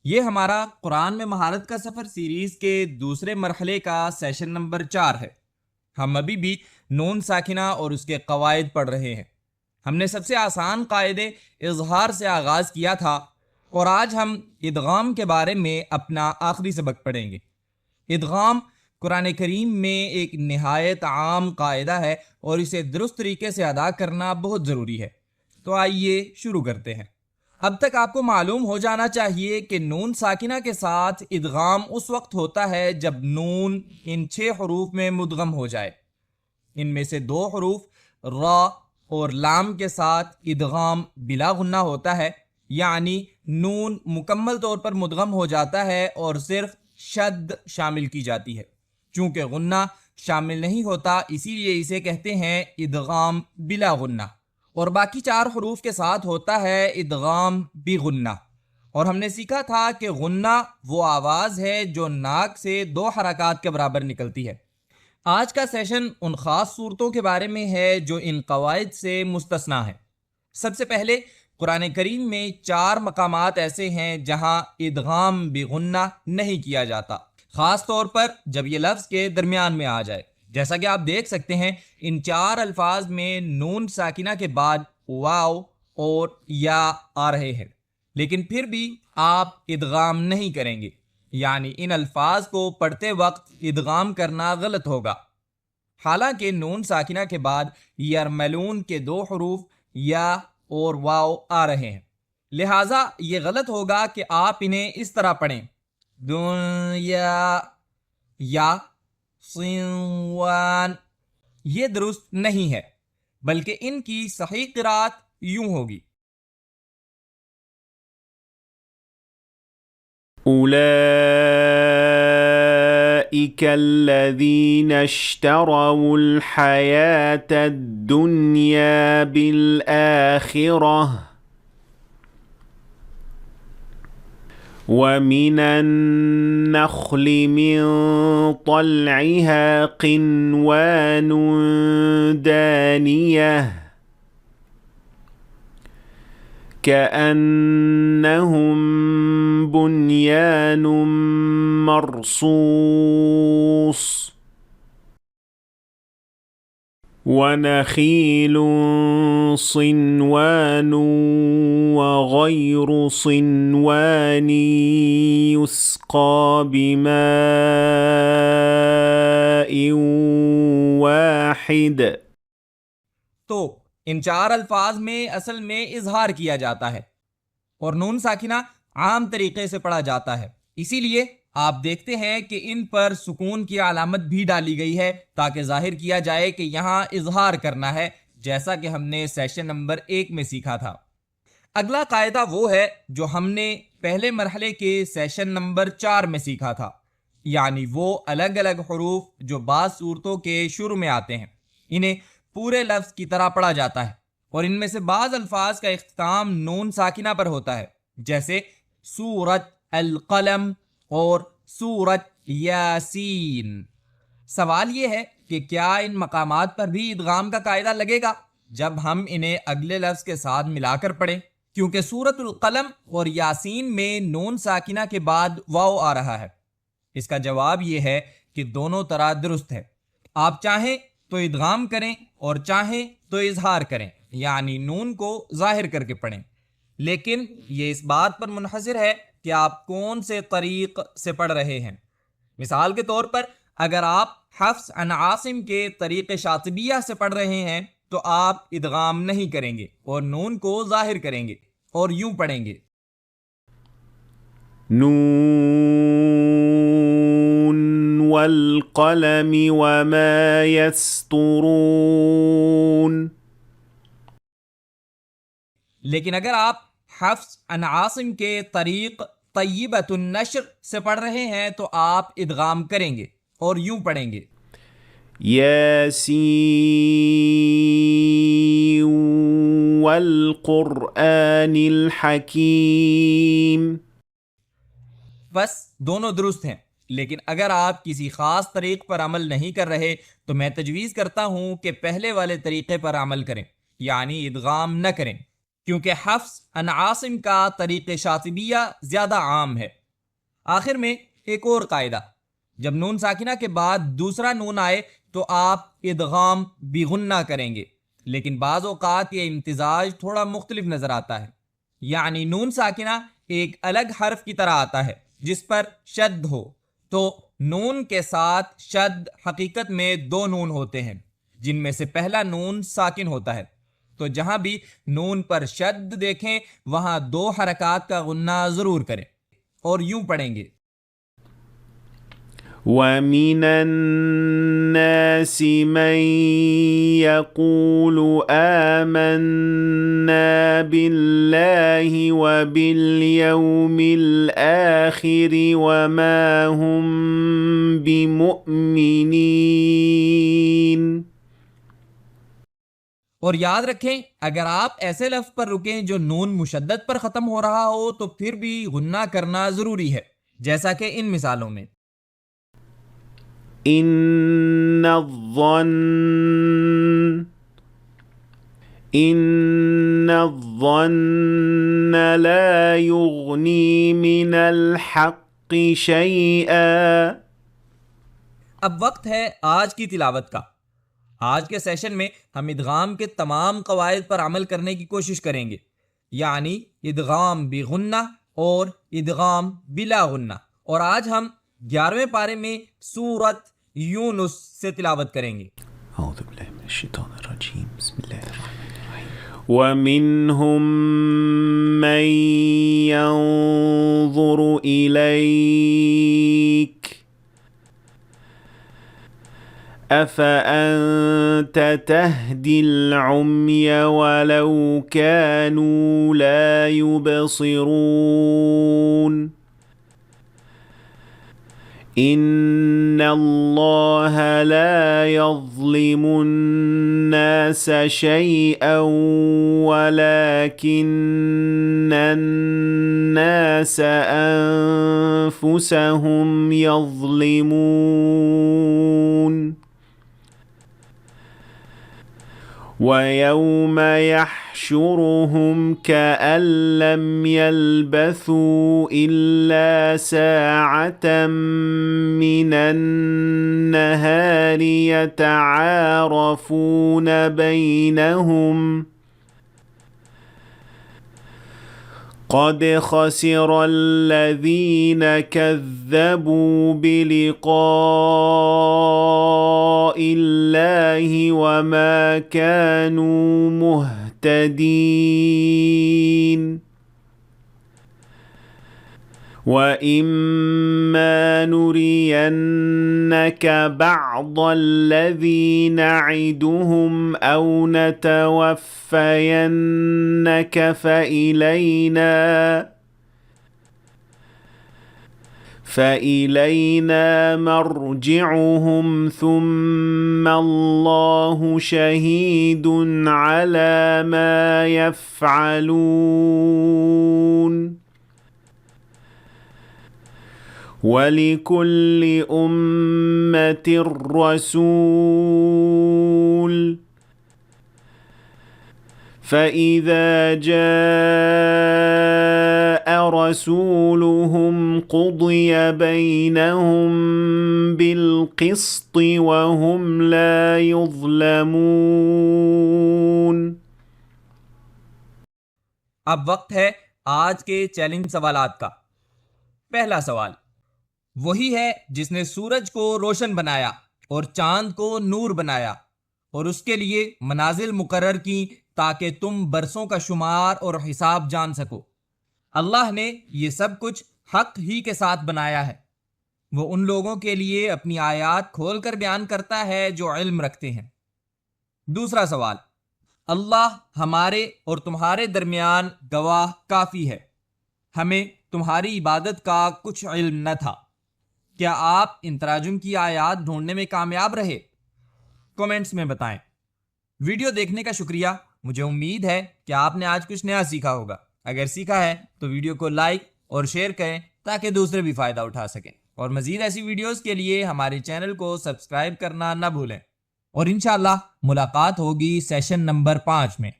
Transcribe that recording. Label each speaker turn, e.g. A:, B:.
A: یہ ہمارا قرآن میں مہارت کا سفر سیریز کے دوسرے مرحلے کا سیشن نمبر 4 ہے۔ ہم ابھی بھی نون ساکنہ اور اس کے قواعد پڑھ رہے ہیں۔ ہم نے سب سے آسان قاعدے اظہار سے آغاز کیا تھا اور آج ہم ادغام کے بارے میں اپنا آخری سبق پڑھیں گے۔ ادغام قرآن کریم میں ایک نہایت عام قاعدہ ہے اور اسے درست طریقے سے ادا کرنا بہت ضروری ہے۔ تو آئیے شروع کرتے ہیں۔ اب تک آپ کو معلوم ہو جانا چاہیے کہ نون ساکنہ کے ساتھ ادغام اس وقت ہوتا ہے جب نون ان 6 حروف میں مدغم ہو جائے۔ ان میں سے 2 حروف را اور لام کے ساتھ ادغام بلا غنہ ہوتا ہے، یعنی نون مکمل طور پر مدغم ہو جاتا ہے اور صرف شد شامل کی جاتی ہے۔ چونکہ غنہ شامل نہیں ہوتا اسی لیے اسے کہتے ہیں ادغام بلا غنہ، اور باقی 4 حروف کے ساتھ ہوتا ہے ادغام بغنہ۔ اور ہم نے سیکھا تھا کہ غنہ وہ آواز ہے جو ناک سے 2 حرکات کے برابر نکلتی ہے۔ آج کا سیشن ان خاص صورتوں کے بارے میں ہے جو ان قواعد سے مستثنیٰ ہیں۔ سب سے پہلے قرآن کریم میں 4 مقامات ایسے ہیں جہاں ادغام بغنہ نہیں کیا جاتا، خاص طور پر جب یہ لفظ کے درمیان میں آ جائے۔ جیسا کہ آپ دیکھ سکتے ہیں ان 4 الفاظ میں نون ساکنہ کے بعد واو اور یا آ رہے ہیں، لیکن پھر بھی آپ ادغام نہیں کریں گے، یعنی ان الفاظ کو پڑھتے وقت ادغام کرنا غلط ہوگا۔ حالانکہ نون ساکنہ کے بعد یرملون کے 2 حروف یا اور واو آ رہے ہیں، لہٰذا یہ غلط ہوگا کہ آپ انہیں اس طرح پڑھیں دنیا یا صنوان۔ یہ درست نہیں ہے، بلکہ ان کی صحیح قرات یوں ہوگی
B: أولئك الذين اشتروا الحياة الدنيا بالآخرة ومن النخل من طلعها قنوان دانية كأنهم بنيان مرصوص ونخيل صنوان وغير صنوان يسقى بماء واحد۔
A: تو ان 4 الفاظ میں اصل میں اظہار کیا جاتا ہے اور نون ساکنہ عام طریقے سے پڑھا جاتا ہے، اسی لیے آپ دیکھتے ہیں کہ ان پر سکون کی علامت بھی ڈالی گئی ہے تاکہ ظاہر کیا جائے کہ یہاں اظہار کرنا ہے، جیسا کہ ہم نے سیشن نمبر 1 میں سیکھا تھا۔ اگلا قاعدہ وہ ہے جو ہم نے پہلے مرحلے کے سیشن نمبر 4 میں سیکھا تھا، یعنی وہ الگ الگ حروف جو بعض صورتوں کے شروع میں آتے ہیں، انہیں پورے لفظ کی طرح پڑھا جاتا ہے، اور ان میں سے بعض الفاظ کا اختتام نون ساکنہ پر ہوتا ہے، جیسے سورۃ القلم اور سورۃ یاسین۔ سوال یہ ہے کہ کیا ان مقامات پر بھی ادغام کا قاعدہ لگے گا جب ہم انہیں اگلے لفظ کے ساتھ ملا کر پڑھیں؟ کیونکہ سورۃ القلم اور یاسین میں نون ساکنہ کے بعد واو آ رہا ہے۔ اس کا جواب یہ ہے کہ دونوں طرح درست ہے۔ آپ چاہیں تو ادغام کریں اور چاہیں تو اظہار کریں، یعنی نون کو ظاہر کر کے پڑھیں، لیکن یہ اس بات پر منحصر ہے کہ آپ کون سے طریق سے پڑھ رہے ہیں۔ مثال کے طور پر اگر آپ حفص عن عاصم کے طریق شاطبیہ سے پڑھ رہے ہیں تو آپ ادغام نہیں کریں گے اور نون کو ظاہر کریں گے اور یوں پڑھیں گے
B: نون والقلم وما يسطرون۔
A: لیکن اگر آپ حفص عن عاصم کے طریق طیبۃ النشر سے پڑھ رہے ہیں تو آپ ادغام کریں گے اور یوں پڑھیں گے
B: یاسین والقرآن الحکیم۔
A: بس دونوں درست ہیں، لیکن اگر آپ کسی خاص طریق پر عمل نہیں کر رہے تو میں تجویز کرتا ہوں کہ پہلے والے طریقے پر عمل کریں، یعنی ادغام نہ کریں۔ کیونکہ حفظ عن عاصم کا طریق شاطبیہ زیادہ عام ہے۔ آخر میں ایک اور قاعدہ، جب نون ساکنہ کے بعد دوسرا نون آئے تو آپ ادغام بغنہ کریں گے، لیکن بعض اوقات یہ امتزاج تھوڑا مختلف نظر آتا ہے، یعنی نون ساکنہ ایک الگ حرف کی طرح آتا ہے جس پر شد ہو، تو نون کے ساتھ شد حقیقت میں دو نون ہوتے ہیں جن میں سے پہلا نون ساکن ہوتا ہے، تو جہاں بھی نون پر شد دیکھیں وہاں دو حرکات کا غنہ ضرور کریں، اور یوں پڑھیں گے
B: وَمِنَ النَّاسِ مَن يَقُولُ آمَنَّا بِاللَّهِ وَبِالْيَوْمِ الْآخِرِ وَمَا هُمْ بِمُؤْمِنِينَ۔
A: اور یاد رکھیں اگر آپ ایسے لفظ پر رکیں جو نون مشدد پر ختم ہو رہا ہو تو پھر بھی غنہ کرنا ضروری ہے، جیسا کہ ان مثالوں میں
B: إن الظن لا يغني من الحق شيئا۔
A: اب وقت ہے آج کی تلاوت کا۔ آج کے سیشن میں ہم ادغام کے تمام قواعد پر عمل کرنے کی کوشش کریں گے، یعنی ادغام بغنہ اور ادغام بلا غنہ، اور آج ہم 11ویں پارے میں سورت یونس سے تلاوت کریں گے۔
B: اعوذ باللہ من الشیطان الرجیم، بسم اللہ الرحمن الرحیم۔ وَمِنْهُمْ مَنْ يَنظُرُ إِلَيْكَ أَفَأَنْتَ تَهْدِي الْعُمْيَ وَلَوْ كَانُوا لَا يُبْصِرُونَ۔ إِنَّ اللَّهَ لَا يَظْلِمُ النَّاسَ شَيْئًا وَلَكِنَّ النَّاسَ أَنفُسَهُمْ يَظْلِمُونَ۔ وَيَوْمَ يَحْشُرُهُمْ كَأَن لَّمْ يَلْبَثُوا إِلَّا سَاعَةً مِّنَ النَّهَارِ يَتَعَارَفُونَ بَيْنَهُمْ قَدْ خَسِرَ الَّذِينَ كَذَّبُوا بِلِقَاءِ اللَّهِ وَمَا كَانُوا مُهْتَدِينَ۔ وَإِمَّا نُرِيَنَّكَ بَعْضَ الَّذِي نَعِدُهُمْ أَوْ نَتَوَفَّيَنَّكَ فَإِلَيْنَا مَرْجِعُهُمْ ثُمَّ اللَّهُ شَهِيدٌ عَلَى مَا يَفْعَلُونَ۔ وَلِكُلِّ أُمَّةٍ رَّسُولٌ فَإِذَا جَاءَ رَسُولُهُمْ قُضِيَ بَيْنَهُم بِالْقِسْطِ وَهُمْ لَا يُظْلَمُونَ۔
A: اب وقت ہے آج کے چیلنج سوالات کا۔ پہلا سوال، وہی ہے جس نے سورج کو روشن بنایا اور چاند کو نور بنایا اور اس کے لیے منازل مقرر کی تاکہ تم برسوں کا شمار اور حساب جان سکو۔ اللہ نے یہ سب کچھ حق ہی کے ساتھ بنایا ہے۔ وہ ان لوگوں کے لیے اپنی آیات کھول کر بیان کرتا ہے جو علم رکھتے ہیں۔ دوسرا سوال، اللہ ہمارے اور تمہارے درمیان گواہ کافی ہے، ہمیں تمہاری عبادت کا کچھ علم نہ تھا۔ کیا آپ ان تراجم کی آیات ڈھونڈنے میں کامیاب رہے؟ کومنٹس میں بتائیں۔ ویڈیو دیکھنے کا شکریہ، مجھے امید ہے کہ آپ نے آج کچھ نیا سیکھا ہوگا۔ اگر سیکھا ہے تو ویڈیو کو لائک اور شیئر کریں تاکہ دوسرے بھی فائدہ اٹھا سکیں، اور مزید ایسی ویڈیوز کے لیے ہمارے چینل کو سبسکرائب کرنا نہ بھولیں، اور انشاءاللہ ملاقات ہوگی سیشن نمبر 5 میں۔